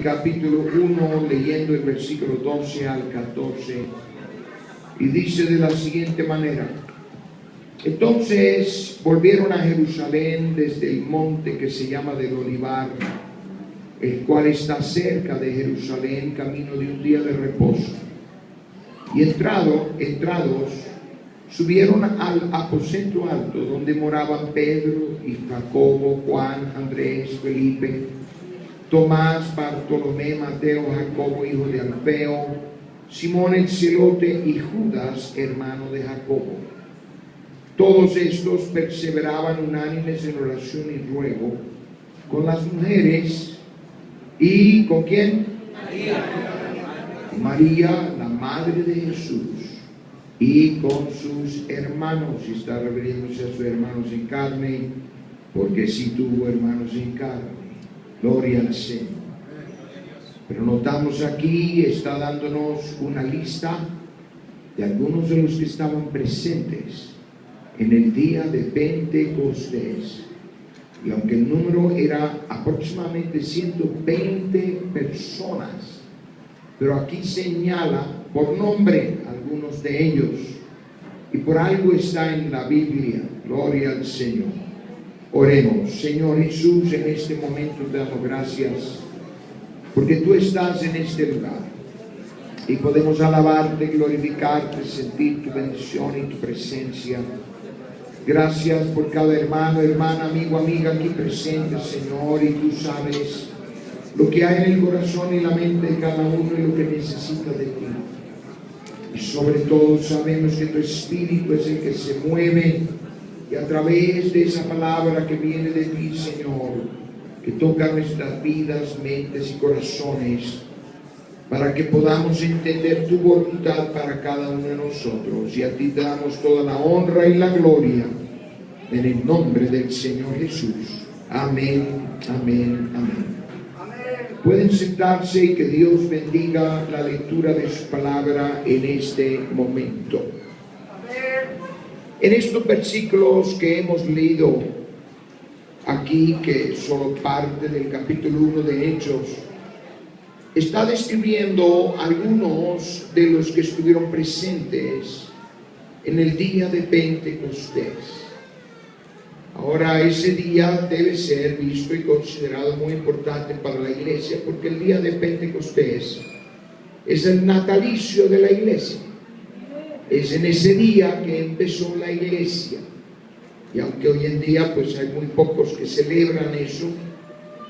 capítulo 1, leyendo el versículo 12 al 14, y dice de la siguiente manera: entonces volvieron a Jerusalén desde el monte que se llama del Olivar, el cual está cerca de Jerusalén, camino de un día de reposo. Y entrados, subieron al aposento alto, donde moraban Pedro y Jacobo, Juan, Andrés, Felipe, Tomás, Bartolomé, Mateo, Jacobo, hijo de Alfeo, Simón el celote y Judas, hermano de Jacobo. Todos estos perseveraban unánimes en oración y ruego con las mujeres. ¿Y con quién? María, la madre de Jesús, y con sus hermanos. Y está refiriéndose a sus hermanos en carne, porque sí tuvo hermanos en carne. Gloria al Señor. Pero notamos aquí, está dándonos una lista de algunos de los que estaban presentes en el día de Pentecostés. Y aunque el número era aproximadamente 120 personas, pero aquí señala por nombre algunos de ellos, y por algo está en la Biblia. Gloria al Señor. Oremos. Señor Jesús, en este momento te damos gracias porque tú estás en este lugar y podemos alabarte, glorificarte, sentir tu bendición y tu presencia. Gracias por cada hermano, hermana, amigo, amiga aquí presente, Señor, y tú sabes lo que hay en el corazón y la mente de cada uno y lo que necesita de ti. Y sobre todo sabemos que tu Espíritu es el que se mueve, y a través de esa palabra que viene de ti, Señor, que toca nuestras vidas, mentes y corazones, para que podamos entender tu voluntad para cada uno de nosotros. Y a ti te damos toda la honra y la gloria, en el nombre del Señor Jesús. Amén, amén, amén. Pueden sentarse y que Dios bendiga la lectura de su palabra en este momento. En estos versículos que hemos leído aquí, que son parte del capítulo 1 de Hechos, está describiendo algunos de los que estuvieron presentes en el día de Pentecostés. Ahora, ese día debe ser visto y considerado muy importante para la iglesia, porque el día de Pentecostés es el natalicio de la iglesia. Es en ese día que empezó la iglesia. Y aunque hoy en día pues hay muy pocos que celebran eso,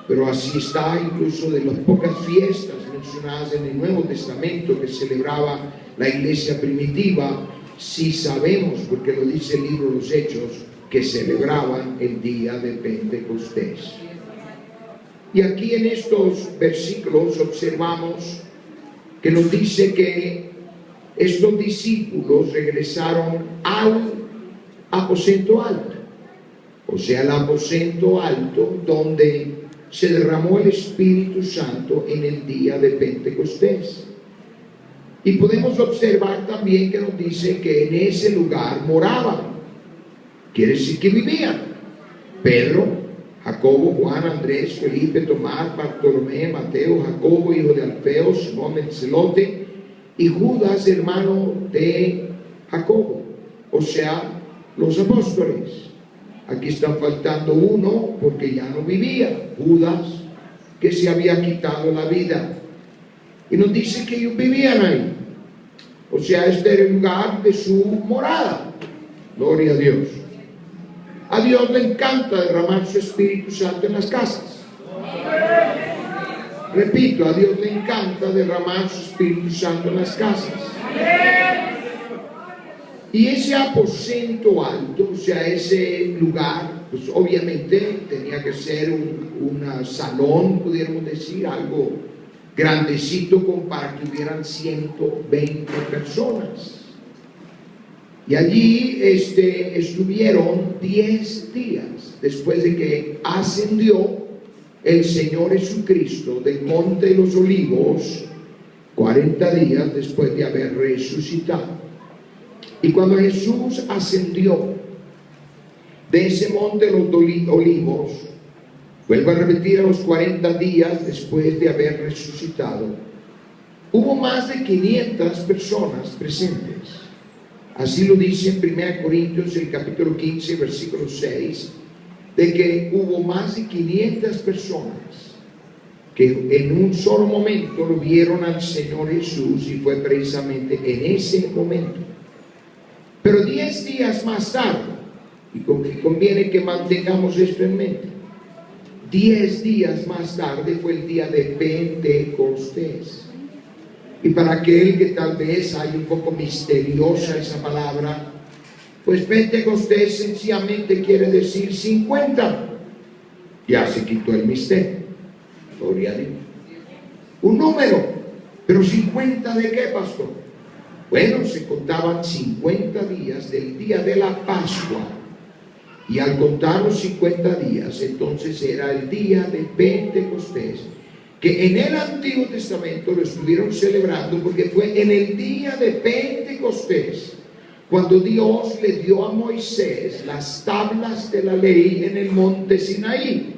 pero así está incluso de las pocas fiestas mencionadas en el Nuevo Testamento que celebraba la iglesia primitiva, sí sabemos, porque lo dice el libro de los Hechos, que celebraban el día de Pentecostés. Y aquí en estos versículos observamos que nos dice que estos discípulos regresaron al aposento alto, o sea, el aposento alto donde se derramó el Espíritu Santo en el día de Pentecostés. Y podemos observar también que nos dice que en ese lugar moraban, quiere decir que vivían Pedro, Jacobo, Juan, Andrés, Felipe, Tomás, Bartolomé, Mateo, Jacobo, hijo de Alfeo, Simón el celote, y Judas, hermano de Jacobo, o sea, los apóstoles. Aquí están faltando uno porque ya no vivía, Judas, que se había quitado la vida. Y nos dice que ellos vivían ahí, o sea, este era el lugar de su morada. Gloria a Dios. A Dios le encanta derramar su Espíritu Santo en las casas. Repito, a Dios le encanta derramar su Espíritu Santo en las casas. Y ese aposento alto, o sea, ese lugar, pues obviamente tenía que ser un salón, pudiéramos decir, algo grandecito como para que hubieran 120 personas. Y allí estuvieron 10 días después de que ascendió el Señor Jesucristo del Monte de los Olivos, 40 días después de haber resucitado. Y cuando Jesús ascendió de ese Monte de los Olivos, Vuelvo a repetir, a los 40 días después de haber resucitado, hubo más de 500 personas presentes. Así lo dice en 1 Corintios, el capítulo 15, versículo 6, de que hubo más de 500 personas que en un solo momento lo vieron al Señor Jesús, y fue precisamente en ese momento. Pero 10 días más tarde, y conviene que mantengamos esto en mente, 10 días más tarde fue el día de Pentecostés. Y para aquel que tal vez hay un poco misteriosa esa palabra, pues Pentecostés sencillamente quiere decir 50. Ya se quitó el misterio. Gloria a Dios. Un número. Pero 50 ¿de qué, pastor? Bueno, se contaban 50 días del día de la Pascua. Y al contar los 50 días, entonces era el día de Pentecostés, que en el Antiguo Testamento lo estuvieron celebrando porque fue en el día de Pentecostés cuando Dios le dio a Moisés las tablas de la ley en el monte Sinaí.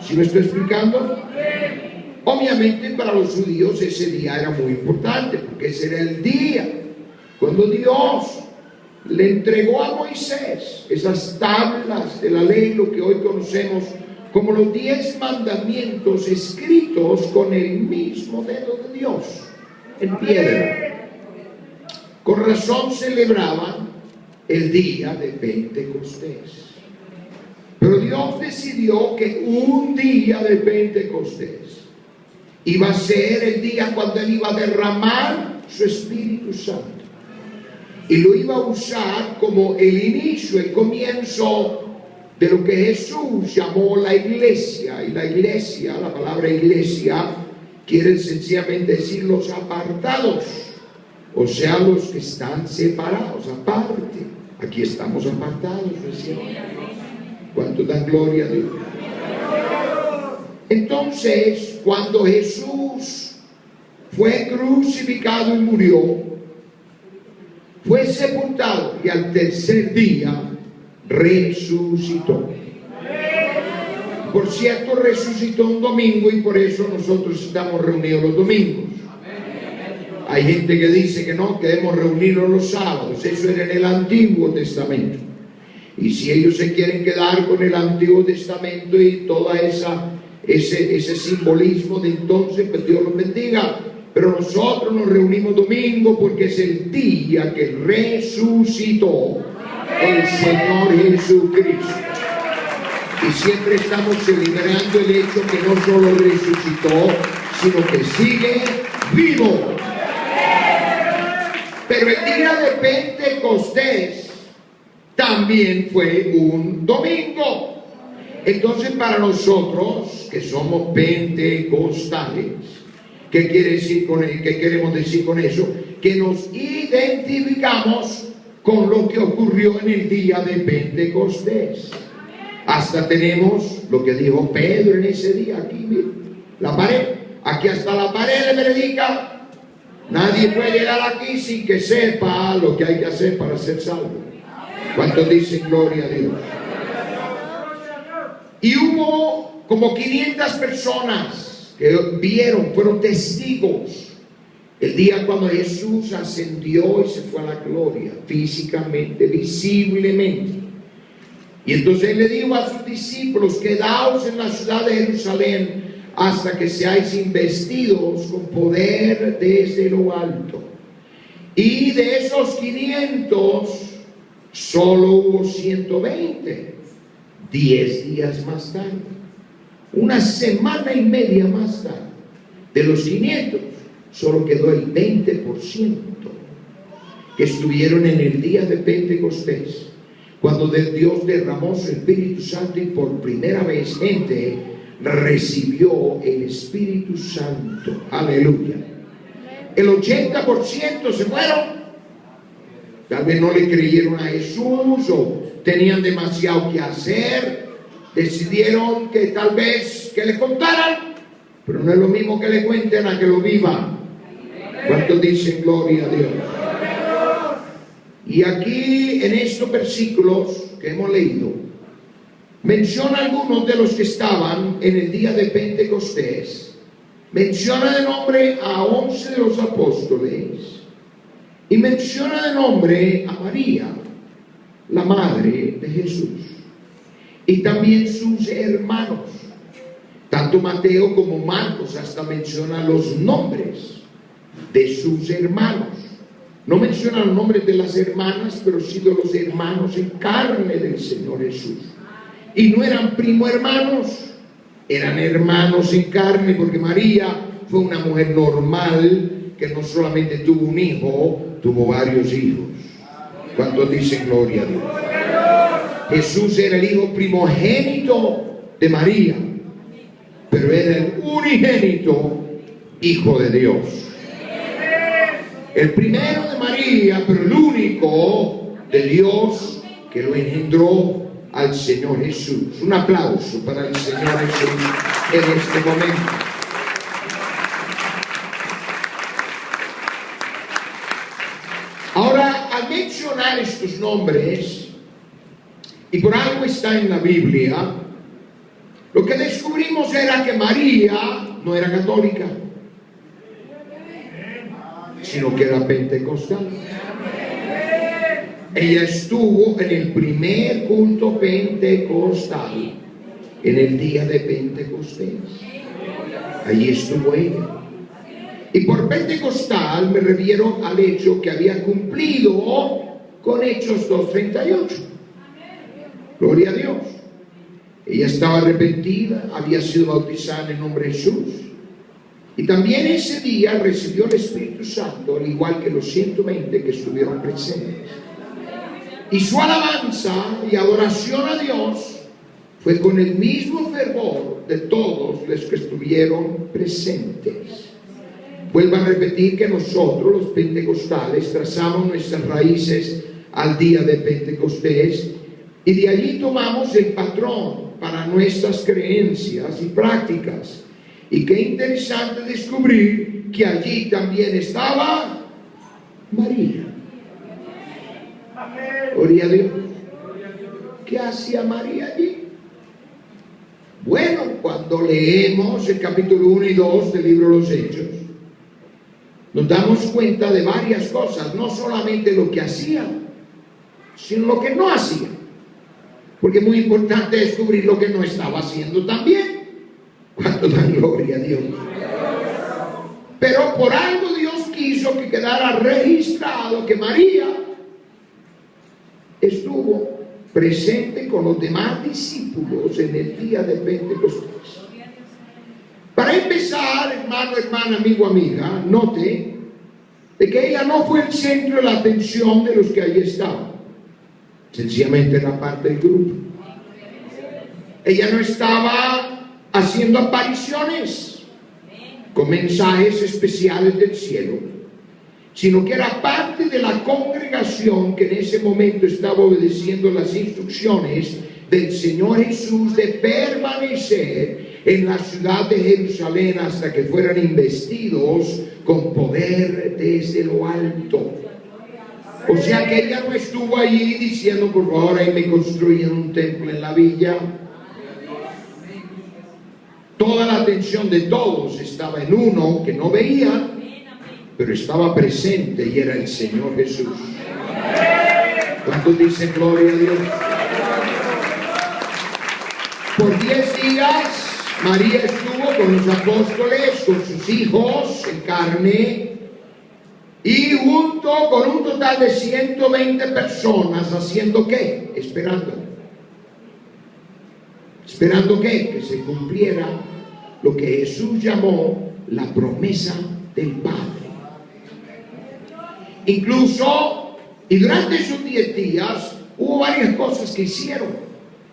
¿Sí me estoy explicando? Obviamente para los judíos ese día era muy importante, porque ese era el día cuando Dios le entregó a Moisés esas tablas de la ley, lo que hoy conocemos como los 10 mandamientos, escritos con el mismo dedo de Dios en piedra. Con razón celebraban el día de Pentecostés. Pero Dios decidió que un día de Pentecostés iba a ser el día cuando Él iba a derramar su Espíritu Santo, y lo iba a usar como el inicio, el comienzo de lo que Jesús llamó la iglesia. Y la iglesia, la palabra iglesia, quiere sencillamente decir los apartados, o sea, los que están separados, aparte. Aquí estamos apartados, ¿no es cierto? ¿Cuánto dan gloria a Dios? Entonces, cuando Jesús fue crucificado y murió, fue sepultado, y al tercer día resucitó. Por cierto, resucitó un domingo, y por eso nosotros estamos reunidos los domingos. Hay gente que dice que no, que debemos reunirnos los sábados. Eso era en el Antiguo Testamento. Y si ellos se quieren quedar con el Antiguo Testamento y toda ese simbolismo de entonces, pues Dios los bendiga. Pero nosotros nos reunimos domingo porque es el día que resucitó el Señor Jesucristo. Y siempre estamos celebrando el hecho que no solo resucitó, sino que sigue vivo. Pero el día de Pentecostés también fue un domingo. Entonces, para nosotros que somos pentecostales, ¿qué quiere decir con él? ¿Qué queremos decir con eso? Que nos identificamos con lo que ocurrió en el día de Pentecostés. Hasta tenemos lo que dijo Pedro en ese día. Aquí, miren, la pared. Aquí hasta la pared le predica. Nadie puede llegar aquí sin que sepa lo que hay que hacer para ser salvo. ¿Cuántos dicen gloria a Dios? Y hubo como 500 personas que vieron, fueron testigos el día cuando Jesús ascendió y se fue a la gloria, físicamente, visiblemente. Y entonces Él le dijo a sus discípulos: quedaos en la ciudad de Jerusalén hasta que seáis investidos con poder desde lo alto. Y de esos 500 solo hubo 120. 10 días más tarde, una semana y media más tarde, de los 500 solo quedó el 20% que estuvieron en el día de Pentecostés, cuando Dios derramó su Espíritu Santo y por primera vez gente recibió el Espíritu Santo. Aleluya. El 80% se fueron. Tal vez no le creyeron a Jesús, o tenían demasiado que hacer. Decidieron que tal vez que le contaran, pero no es lo mismo que le cuenten a que lo vivan. ¿Cuántos dicen gloria a Dios? Y aquí en estos versículos que hemos leído, menciona algunos de los que estaban en el día de Pentecostés, menciona de nombre a 11 de los apóstoles y menciona de nombre a María, la madre de Jesús, y también sus hermanos. Tanto Mateo como Marcos hasta mencionan los nombres de sus hermanos. No mencionan los nombres de las hermanas, pero sí de los hermanos en carne del Señor Jesús. Y no eran primo hermanos, eran hermanos en carne, porque María fue una mujer normal que no solamente tuvo un hijo, tuvo varios hijos. ¿Cuántos dicen gloria a Dios? Jesús era el hijo primogénito de María, pero era el unigénito Hijo de Dios. El primero de María, pero el único de Dios que lo engendró al Señor Jesús. Un aplauso para el Señor Jesús en este momento. Ahora, al mencionar estos nombres, y por algo está en la Biblia, lo que descubrimos era que María no era católica, sino que era pentecostal. Ella estuvo en el primer culto pentecostal, en el día de Pentecostés. Allí estuvo ella. Y por pentecostal me refiero al hecho que había cumplido con Hechos 2:38. Gloria a Dios. Ella estaba arrepentida, había sido bautizada en el nombre de Jesús. Y también ese día recibió el Espíritu Santo, al igual que los 120 que estuvieron presentes. Y su alabanza y adoración a Dios fue con el mismo fervor de todos los que estuvieron presentes. Vuelvo a repetir que nosotros, los pentecostales, trazamos nuestras raíces al día de Pentecostés y de allí tomamos el patrón para nuestras creencias y prácticas. Y qué interesante descubrir que allí también estaba María. Gloria a Dios. ¿Qué hacía María allí? Bueno, cuando leemos el capítulo 1 y 2 del libro de los Hechos, nos damos cuenta de varias cosas, no solamente lo que hacía, sino lo que no hacía. Porque es muy importante descubrir lo que no estaba haciendo también. ¿Cuánto dan gloria a Dios? Pero por algo Dios quiso que quedara registrado que María estuvo presente con los demás discípulos en el día de Pentecostés. Para empezar, hermano, hermana, amigo, amiga, note de que ella no fue el centro de la atención de los que allí estaban. Sencillamente era parte del grupo. Ella no estaba haciendo apariciones con mensajes especiales del cielo, sino que era parte de la congregación que en ese momento estaba obedeciendo las instrucciones del Señor Jesús de permanecer en la ciudad de Jerusalén hasta que fueran investidos con poder desde lo alto. O sea que ella no estuvo allí diciendo, por favor, ahí me construyen un templo en la villa. Toda la atención de todos estaba en uno que no veía, pero estaba presente, y era el Señor Jesús. ¿Cuántos dicen gloria a Dios? Por 10 días María estuvo con los apóstoles, con sus hijos en carne, y junto con un total de 120 personas, ¿haciendo qué? Esperando. ¿Esperando qué? Que se cumpliera lo que Jesús llamó la promesa del Padre. Incluso, y durante esos 10 días, hubo varias cosas que hicieron,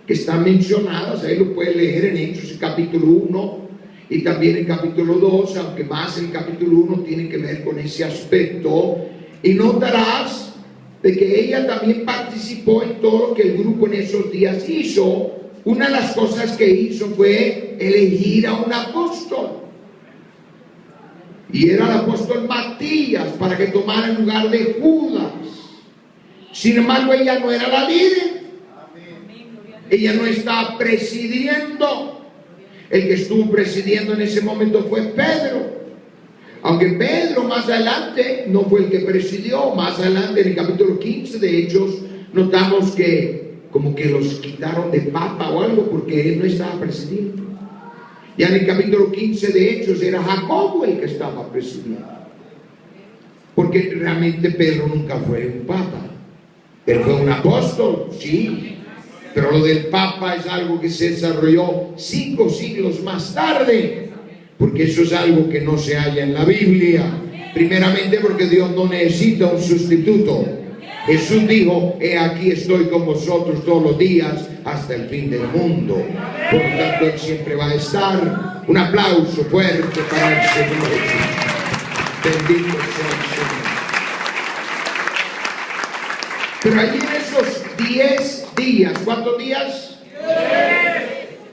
que están mencionadas, ahí lo puede leer en Hechos capítulo 1 y también en capítulo 2, aunque más el capítulo 1 tiene que ver con ese aspecto, y notarás de que ella también participó en todo lo que el grupo en esos días hizo. Una de las cosas que hizo fue elegir a un apóstol, y era el apóstol Matías, para que tomara el lugar de Judas. Sin embargo, ella no era la líder. Ella no está presidiendo. El que estuvo presidiendo en ese momento fue Pedro. Aunque Pedro más adelante no fue el que presidió. Más adelante en el capítulo 15 de Hechos notamos que como que los quitaron de papa o algo porque él no estaba presidiendo. Ya en el capítulo 15 de Hechos era Jacobo el que estaba presidiendo. Porque realmente Pedro nunca fue un papa. Él fue un apóstol, sí. Pero lo del papa es algo que se desarrolló 5 siglos más tarde. Porque eso es algo que no se halla en la Biblia. Primeramente porque Dios no necesita un sustituto. Jesús dijo: he aquí estoy con vosotros todos los días hasta el fin del mundo. Por lo tanto, Él siempre va a estar. Un aplauso fuerte para el Señor. Bendito sea el Señor. Pero allí en esos 10 días, ¿cuántos días?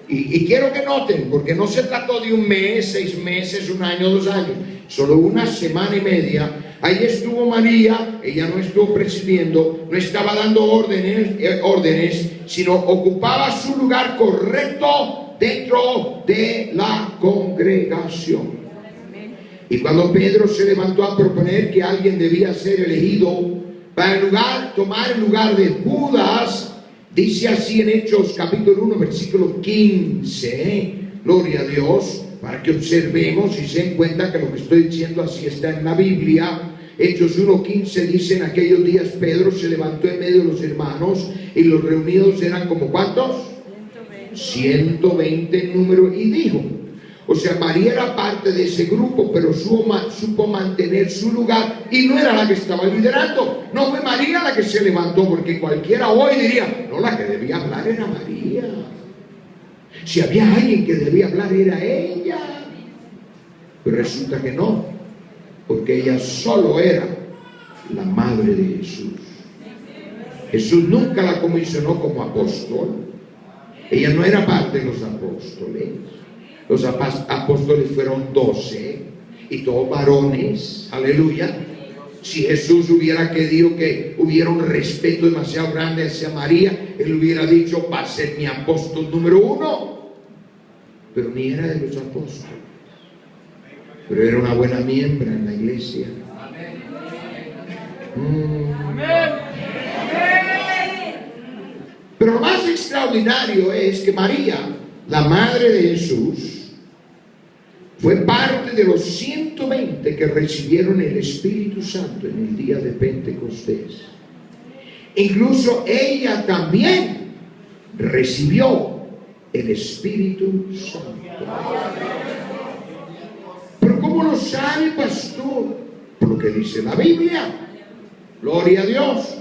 10. Y quiero que noten, porque no se trató de un mes, 6 meses, 1 año, 2 años, solo 1 semana y media. Ahí estuvo María. Ella no estuvo presidiendo, no estaba dando órdenes, sino ocupaba su lugar correcto dentro de la congregación. Y cuando Pedro se levantó a proponer que alguien debía ser elegido para tomar el lugar de Judas, dice así en Hechos capítulo 1 versículo 15, gloria a Dios, para que observemos y se den cuenta que lo que estoy diciendo así está en la Biblia. Hechos 1:15 dice: en aquellos días Pedro se levantó en medio de los hermanos, y los reunidos eran como ¿cuántos? 120 en número, y dijo, o sea, María era parte de ese grupo, pero supo mantener su lugar y no era la que estaba liderando. No fue María la que se levantó, porque cualquiera hoy diría: no, la que debía hablar era María. Si había alguien que debía hablar era ella. Pero resulta que no, porque ella solo era la madre de Jesús. Jesús nunca la comisionó como apóstol. Ella no era parte de los apóstoles. Los apóstoles fueron 12 y todos varones, aleluya. Si Jesús hubiera querido que hubiera un respeto demasiado grande hacia María, Él hubiera dicho: va a ser mi apóstol número 1. Pero ni era de los apóstoles, pero era una buena miembro en la iglesia. Pero lo más extraordinario es que María, la madre de Jesús, fue parte de los 120 que recibieron el Espíritu Santo en el día de Pentecostés. Incluso ella también recibió el Espíritu Santo. Pero ¿cómo lo sabe, pastor? Por lo que dice la Biblia. Gloria a Dios.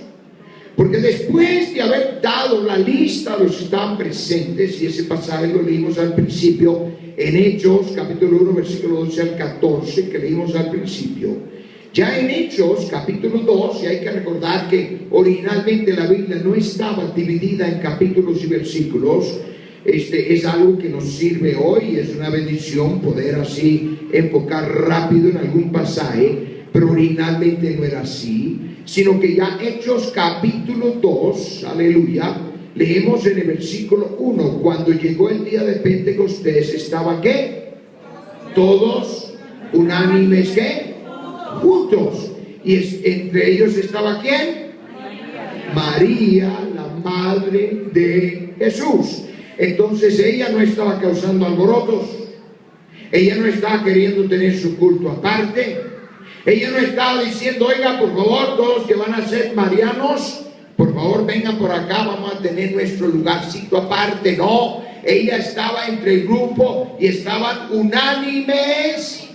Porque después de haber dado la lista a los que estaban presentes, y ese pasaje lo leímos al principio en Hechos capítulo 1 versículo 12 al 14 que leímos al principio, ya en Hechos capítulo 2, y hay que recordar que originalmente la Biblia no estaba dividida en capítulos y versículos. Es algo que nos sirve hoy, es una bendición poder así enfocar rápido en algún pasaje, pero originalmente no era así, sino que ya Hechos capítulo 2, aleluya, leemos en el versículo 1, cuando llegó el día de Pentecostés, ¿estaba qué? Todos unánimes, ¿qué? Juntos. Y entre ellos estaba ¿quién? María, la madre de Jesús. Entonces ella no estaba causando alborotos, ella no estaba queriendo tener su culto aparte, ella no estaba diciendo: oiga, por favor, todos que van a ser marianos, por favor vengan por acá, vamos a tener nuestro lugarcito aparte. No, ella estaba entre el grupo y estaban unánimes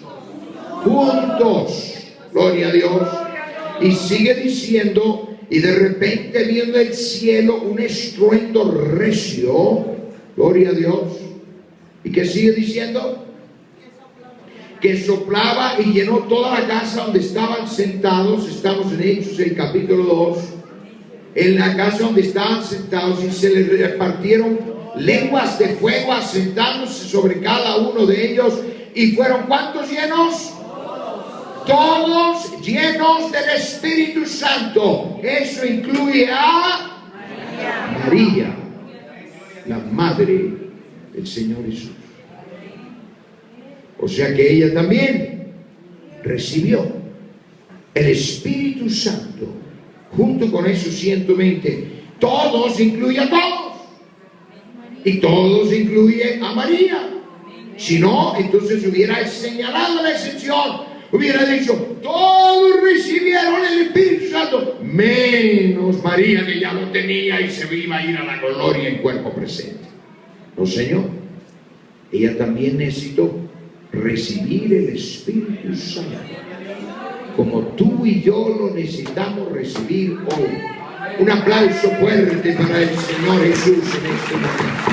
juntos. Gloria a Dios. Y sigue diciendo: y de repente viendo el cielo un estruendo recio. Gloria a Dios. ¿Y qué sigue diciendo? Que soplaba y llenó toda la casa donde estaban sentados. Estamos en Hechos, el capítulo 2. En la casa donde estaban sentados, y se les repartieron lenguas de fuego asentándose sobre cada uno de ellos. ¿Y fueron cuántos llenos? Todos llenos del Espíritu Santo. Eso incluye a María. la madre del Señor Jesús. O sea que ella también recibió el Espíritu Santo junto con esos 120. Todos incluye a todos. Y todos incluye a María. Si no, entonces hubiera señalado la excepción. Hubiera dicho, todos recibieron el Espíritu Santo, menos María, que ya lo tenía y se iba a ir a la gloria en cuerpo presente. No, Señor. Ella también necesitó recibir el Espíritu Santo, como tú y yo lo necesitamos recibir hoy. Un aplauso fuerte para el Señor Jesús en este momento.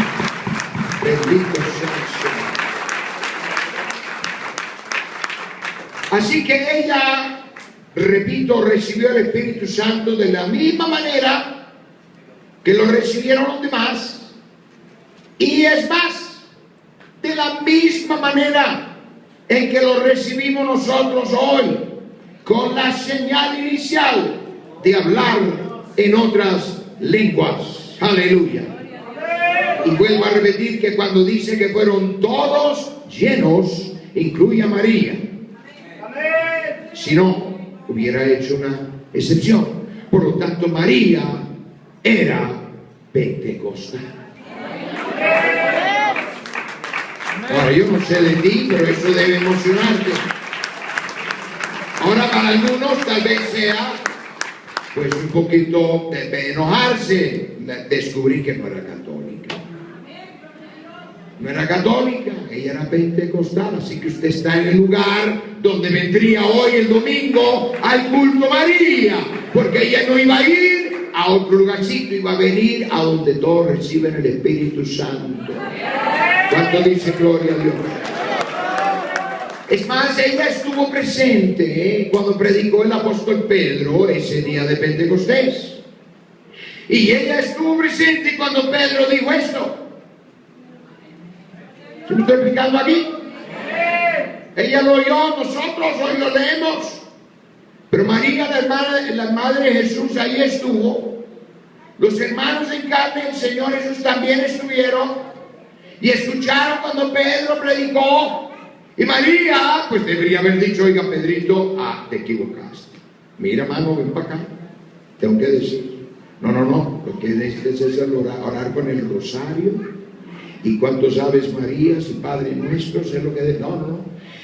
Bendito sea el Señor. Así que ella, repito, recibió el Espíritu Santo de la misma manera que lo recibieron los demás, y es más, de la misma manera en que lo recibimos nosotros hoy, con la señal inicial de hablar en otras lenguas. Aleluya. Y vuelvo a repetir que cuando dice que fueron todos llenos, incluye a María. Si no, hubiera hecho una excepción. Por lo tanto, María era pentecostal. Ahora, yo no sé de ti, pero eso debe emocionarte. Ahora, para algunos tal vez sea pues un poquito de enojarse descubrir que no era católica. No era católica, ella era pentecostal. Así que usted está en el lugar donde vendría hoy el domingo al culto María, porque ella no iba a ir a otro lugarcito, iba a venir a donde todos reciben el Espíritu Santo. ¿Cuánto dice gloria a Dios? Es más, ella estuvo presente cuando predicó el apóstol Pedro ese día de Pentecostés. Y ella estuvo presente cuando Pedro dijo esto. ¿Se me está explicando aquí? Ella lo oyó, nosotros hoy lo leemos. Pero María, la madre de Jesús, ahí estuvo. Los hermanos en carne del Señor Jesús también estuvieron. Y escucharon cuando Pedro predicó. Y María, pues debería haber dicho, oiga, Pedrito, te equivocaste. Mira, hermano, ven para acá. Tengo que decir. No. Lo que necesitas es orar con el rosario. ¿Y cuánto sabes, María, y Padre nuestro? Sé lo que no.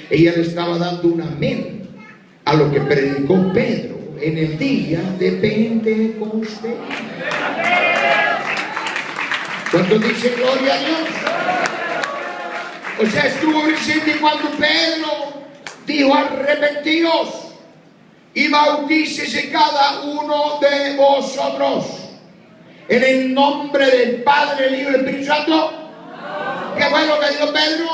Ella le estaba dando un amén a lo que predicó Pedro en el día de Pentecostés. ¿Cuánto dice gloria a Dios? O sea, estuvo presente cuando Pedro dijo, arrepentíos y bautícese cada uno de vosotros en el nombre del Padre, el Hijo y el Espíritu Santo. ¿Qué fue lo que dijo Pedro?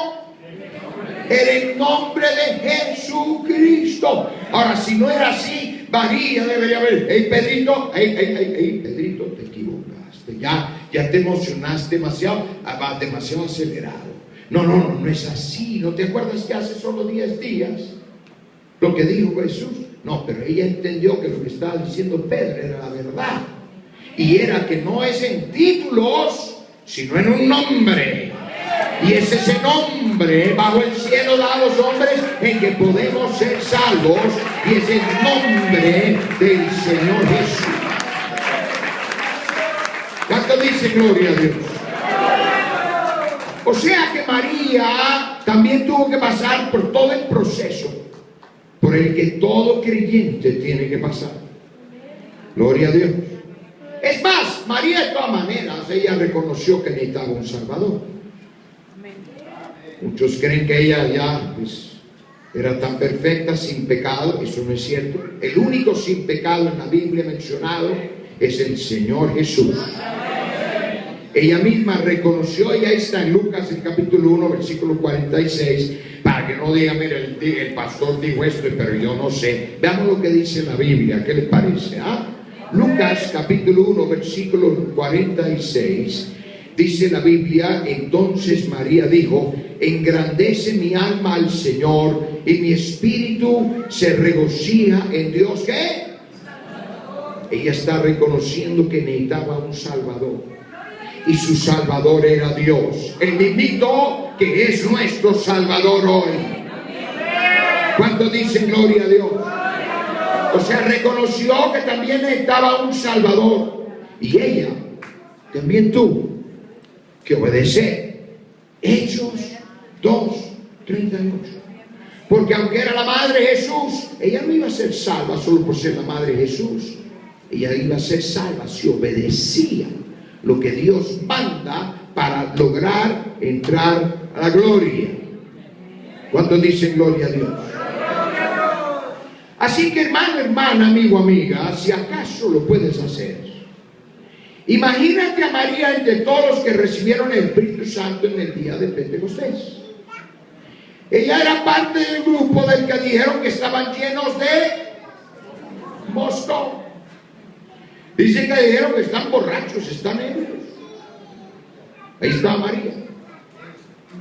En el nombre de Jesucristo. Ahora, si no era así, María debería haber, Pedrito, Pedrito, te equivocaste, ya te emocionaste demasiado acelerado. No es así. ¿No te acuerdas que hace solo 10 días lo que dijo Jesús? No, pero ella entendió que lo que estaba diciendo Pedro era la verdad. Y era que no es en títulos, sino en un nombre. Y es ese nombre bajo el cielo da a los hombres en que podemos ser salvos. Y es el nombre del Señor Jesús. ¿Cuánto dice gloria a Dios? O sea que María también tuvo que pasar por todo el proceso por el que todo creyente tiene que pasar. Gloria a Dios. Es más, María de todas maneras, ella reconoció que necesitaba un Salvador. Muchos creen que ella ya era tan perfecta, sin pecado. Eso no es cierto. El único sin pecado en la Biblia mencionado es el Señor Jesús. Ella misma reconoció, y ahí está en Lucas, el capítulo 1, versículo 46, para que no diga, mira, el pastor dijo esto, pero yo no sé. Veamos lo que dice la Biblia, ¿qué le parece? Lucas, capítulo 1, versículo 46, dice la Biblia, entonces María dijo, engrandece mi alma al Señor, y mi espíritu se regocija en Dios. ¿Qué? Ella está reconociendo que necesitaba un Salvador. y su Salvador era Dios, el mismito que es nuestro Salvador hoy. ¿Cuántos dicen gloria a Dios? O sea, reconoció que también estaba un Salvador, y ella, también tú, que obedecer. Hechos 2:38. Porque aunque era la madre de Jesús, ella no iba a ser salva solo por ser la madre de Jesús. Ella iba a ser salva si obedecía lo que Dios manda para lograr entrar a la gloria. ¿Cuántos dicen gloria a Dios? Así que hermano, hermana, amigo, amiga, si acaso lo puedes hacer, imagínate a María entre todos los que recibieron el Espíritu Santo en el día de Pentecostés. Ella era parte del grupo del que dijeron que estaban llenos de mosto. Dicen que dijeron que están borrachos, están ebrios. Ahí está María.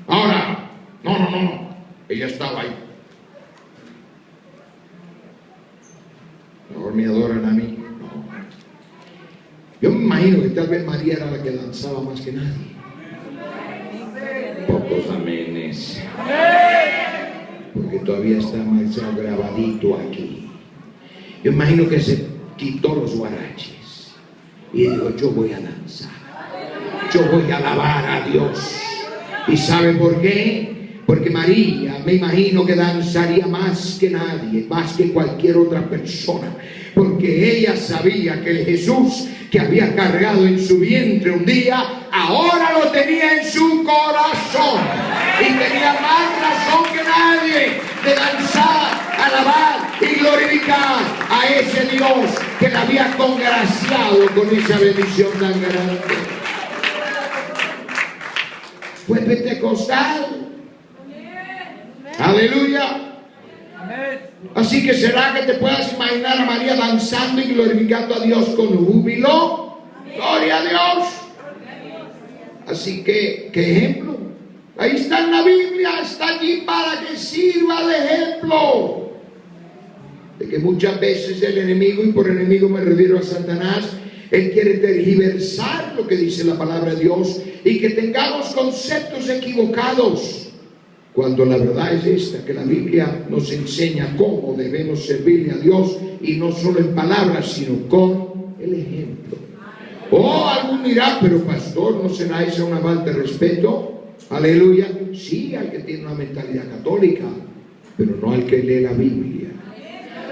Ahora, no, ella estaba ahí. Mejor me adoran a mí. No. Yo me imagino que tal vez María era la que danzaba más que nadie. Pocos amenes. Porque todavía está más grabadito aquí. Yo imagino que se quitó los guaraches y dijo: yo voy a danzar, yo voy a alabar a Dios. ¿Y sabe por qué? Porque María, me imagino que danzaría más que nadie, más que cualquier otra persona, porque ella sabía que el Jesús que había cargado en su vientre un día, ahora lo tenía en su corazón, y tenía más razón que nadie de danzar, alabar y glorificar a ese Dios que la había congraciado con esa bendición tan grande. Fue Pentecostal. Aleluya. Así que será que te puedas imaginar a María danzando y glorificando a Dios con júbilo. Gloria a Dios. Así que, ¿qué ejemplo? Ahí está en la Biblia, está allí para que sirva de ejemplo. De que muchas veces el enemigo, y por enemigo me refiero a Satanás, él quiere tergiversar lo que dice la palabra de Dios y que tengamos conceptos equivocados. Cuando la verdad es esta, que la Biblia nos enseña cómo debemos servirle a Dios, y no solo en palabras, sino con el ejemplo. Algún dirá: pero pastor, ¿no será esa una falta de respeto? Aleluya. Sí, al que tiene una mentalidad católica, pero no al que lee la Biblia.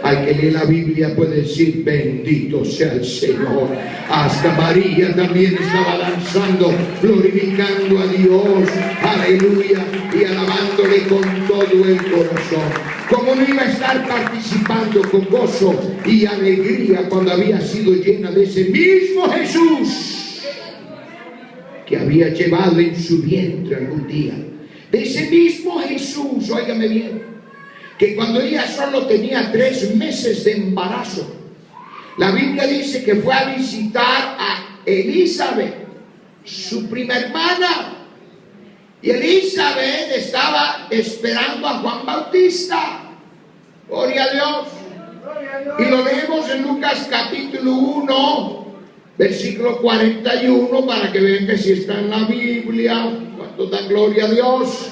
Al que lee la Biblia puede decir: bendito sea el Señor. Hasta María también estaba danzando, glorificando a Dios, aleluya, y alabándole con todo el corazón. ¿Cómo no iba a estar participando con gozo y alegría cuando había sido llena de ese mismo Jesús que había llevado en su vientre algún día? De ese mismo Jesús, óigame bien, que cuando ella solo tenía 3 meses de embarazo, la Biblia dice que fue a visitar a Elizabeth, su prima hermana, y Elizabeth estaba esperando a Juan Bautista. Gloria a Dios. Y lo leemos en Lucas capítulo 1, versículo 41, para que vean que si está en la Biblia. ¿Cuánto dan gloria a Dios?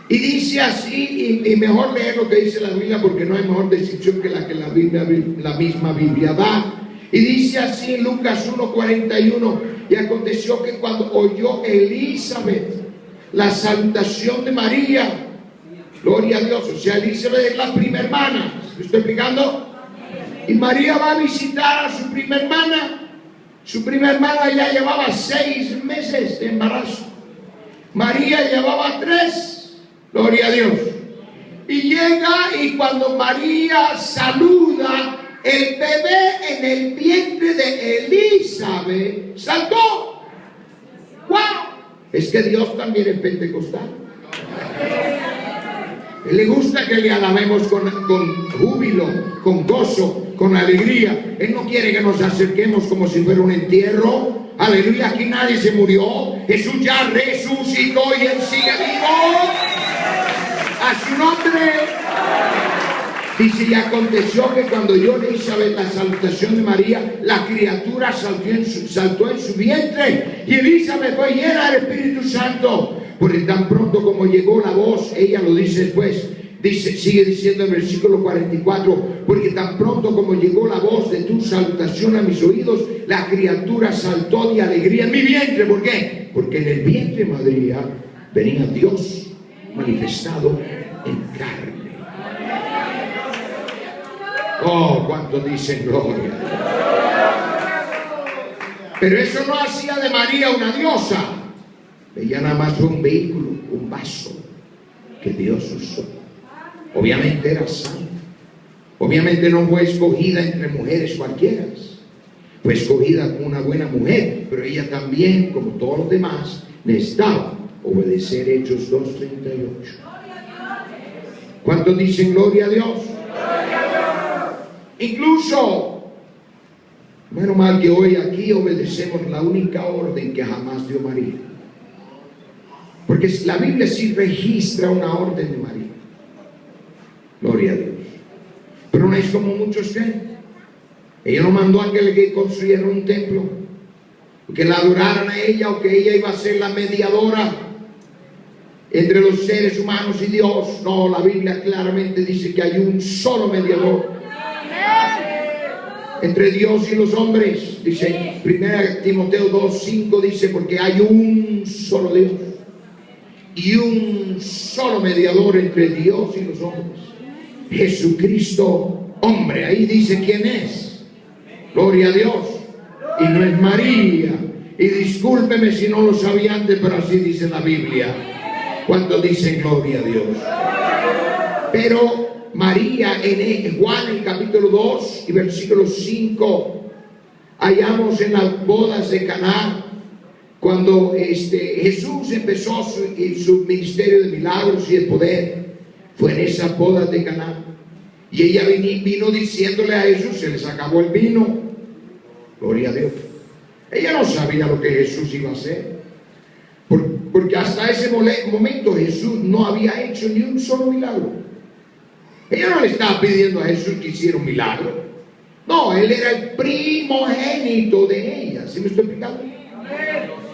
Y dice así, y mejor leer lo que dice la Biblia, porque no hay mejor descripción que la Biblia, la misma Biblia da. Y dice así en Lucas 1:41: y aconteció que cuando oyó Elizabeth la salutación de María, gloria a Dios, o sea, Elizabeth es la prima hermana, ¿me estoy explicando? Y María va a visitar a su prima hermana. Su prima hermana ya llevaba 6 meses de embarazo, María llevaba 3. Gloria a Dios. Y llega, y cuando María saluda, el bebé en el vientre de Elizabeth saltó. ¡Wow! Es que Dios también es pentecostal. Él le gusta que le alabemos con júbilo, con gozo, con alegría. Él no quiere que nos acerquemos como si fuera un entierro. Aleluya, aquí nadie se murió. Jesús ya resucitó y Él sigue vivo. A su nombre. Dice, y aconteció que cuando oyó Elizabeth la salutación de María, la criatura saltó en su vientre, y Elizabeth fue llena del Espíritu Santo. Porque tan pronto como llegó la voz, ella lo dice después, sigue diciendo en el versículo 44, porque tan pronto como llegó la voz de tu salutación a mis oídos, la criatura saltó de alegría en mi vientre. ¿Por qué? Porque en el vientre de María venía Dios manifestado en carne. Oh, cuánto dicen gloria. Pero eso no hacía de María una diosa. Ella nada más fue un vehículo, un vaso que Dios usó. Obviamente era santa. Obviamente no fue escogida entre mujeres cualquiera. Fue escogida como una buena mujer, pero ella también, como todos los demás, necesitaba obedecer Hechos 2:38. ¿Cuántos dicen gloria a Dios? Incluso, menos mal que hoy aquí obedecemos la única orden que jamás dio María. Porque la Biblia sí registra una orden de María. Gloria a Dios. Pero no es como muchos creen. Ella no mandó a que construyeran un templo, que la adoraran a ella, o que ella iba a ser la mediadora entre los seres humanos y Dios. No, la Biblia claramente dice que hay un solo mediador entre Dios y los hombres. Dice 1 Timoteo 2:5, dice, porque hay un solo Dios y un solo mediador entre Dios y los hombres, Jesucristo hombre. Ahí dice quién es. Gloria a Dios. Y no es María. Y discúlpeme si no lo sabía antes, pero así dice la Biblia. ¿Cuántos dicen gloria a Dios? Pero María, en Juan, en capítulo 2 y versículo 5, hallamos en las bodas de Caná, cuando Jesús empezó su ministerio de milagros y de poder, fue en esas bodas de Caná. Y ella vino diciéndole a Jesús, se les acabó el vino. Gloria a Dios. Ella no sabía lo que Jesús iba a hacer, porque hasta ese momento Jesús no había hecho ni un solo milagro. Ella no le estaba pidiendo a Jesús que hiciera un milagro. No, él era el primogénito de ella. ¿Sí me estoy explicando?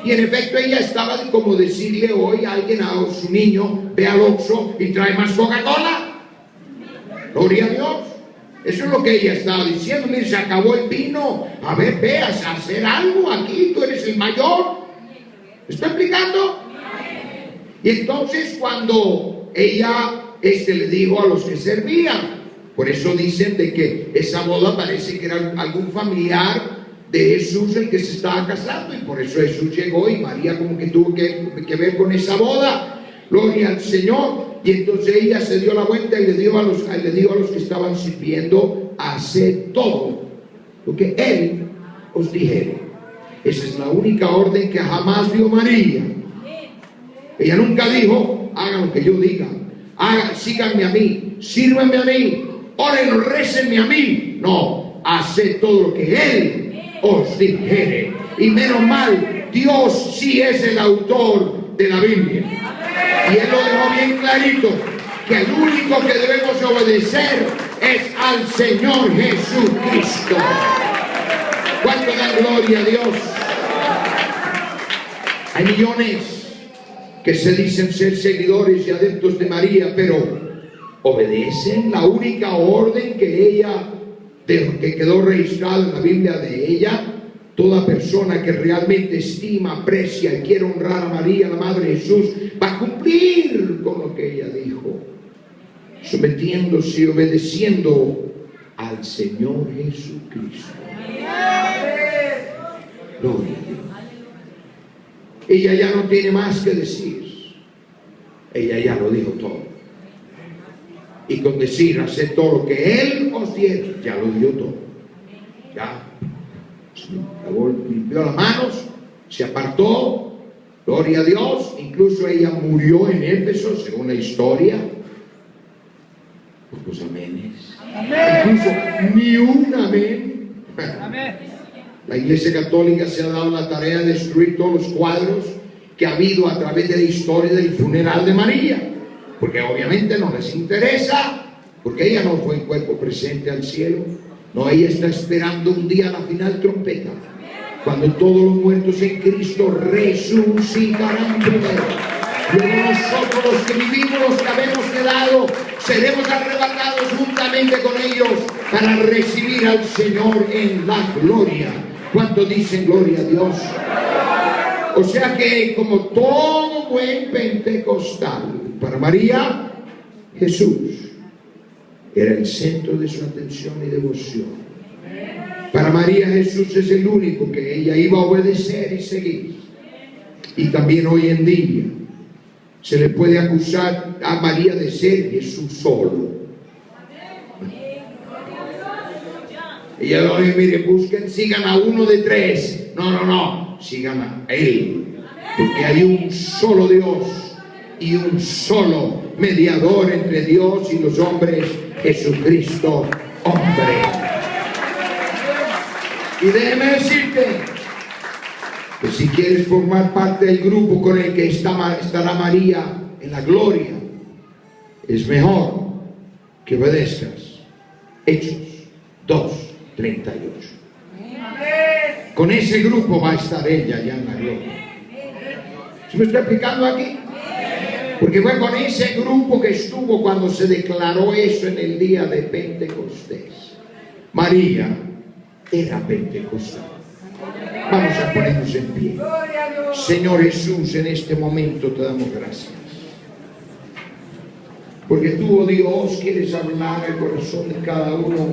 Y en efecto ella estaba como decirle hoy a alguien, a su niño, ve al Oxxo y trae más Coca-Cola. Gloria a Dios. Eso es lo que ella estaba diciendo. Mire, se acabó el vino. A ver, veas a hacer algo aquí. Tú eres el mayor. ¿Me estoy explicando? Y entonces cuando ella le dijo a los que servían, por eso dicen de que esa boda parece que era algún familiar de Jesús el que se estaba casando, y por eso Jesús llegó y María como que tuvo que ver con esa boda. Gloria al Señor. Y entonces ella se dio la vuelta y le dijo a los que estaban sirviendo, haced todo lo que Él os dijere. Esa es la única orden que jamás dio María. Ella nunca dijo, hagan lo que yo diga, síganme a mí, sírvanme a mí, oren o récenme a mí. No, haced todo lo que Él os dijere. Y menos mal, Dios sí es el autor de la Biblia. Y Él lo dejó bien clarito, que el único que debemos obedecer es al Señor Jesucristo. ¿Cuánto dan gloria a Dios? Hay millones que se dicen ser seguidores y adeptos de María, pero obedecen la única orden que quedó registrada en la Biblia de ella. Toda persona que realmente estima, aprecia y quiere honrar a María, la Madre de Jesús, va a cumplir con lo que ella dijo, sometiéndose y obedeciendo al Señor Jesucristo. Gloria a Dios. Ella ya no tiene más que decir. Ella ya lo dijo todo. Y con decir, hacer todo lo que Él os diera, ya lo dio todo. Ya. Limpió las manos, se apartó, gloria a Dios. Incluso ella murió en Éfeso, según la historia, por los amenes. Incluso ni un amén. La Iglesia Católica se ha dado la tarea de destruir todos los cuadros que ha habido a través de la historia del funeral de María, porque obviamente no les interesa. Porque ella no fue en cuerpo presente al cielo. No, ella está esperando un día la final trompeta, cuando todos los muertos en Cristo resucitarán primero. Luego nosotros, los que vivimos, los que habemos quedado, seremos arrebatados juntamente con ellos para recibir al Señor en la gloria. ¿Cuántos dicen gloria a Dios? O sea que, como todo buen pentecostal, para María, Jesús era el centro de su atención y devoción. Para María, Jesús es el único que ella iba a obedecer y seguir. Y también hoy en día se le puede acusar a María de ser Jesús solo. Ella no dice, mire, busquen, sigan a uno de tres. No, sigan a Él. Porque hay un solo Dios y un solo mediador entre Dios y los hombres, Jesucristo, hombre. Y déjeme decirte que si quieres formar parte del grupo con el que estará María en la gloria, es mejor que obedezcas Hechos 2:38. Con ese grupo va a estar ella ya en la gloria. ¿Se me está explicando aquí? Porque fue con ese grupo que estuvo cuando se declaró eso en el día de Pentecostés. María era pentecostal. Vamos a ponernos en pie. Señor Jesús, en este momento te damos gracias. Porque tú, oh Dios, quieres hablar al corazón de cada uno.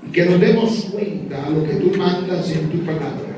Y que nos demos cuenta a lo que tú mandas en tu palabra.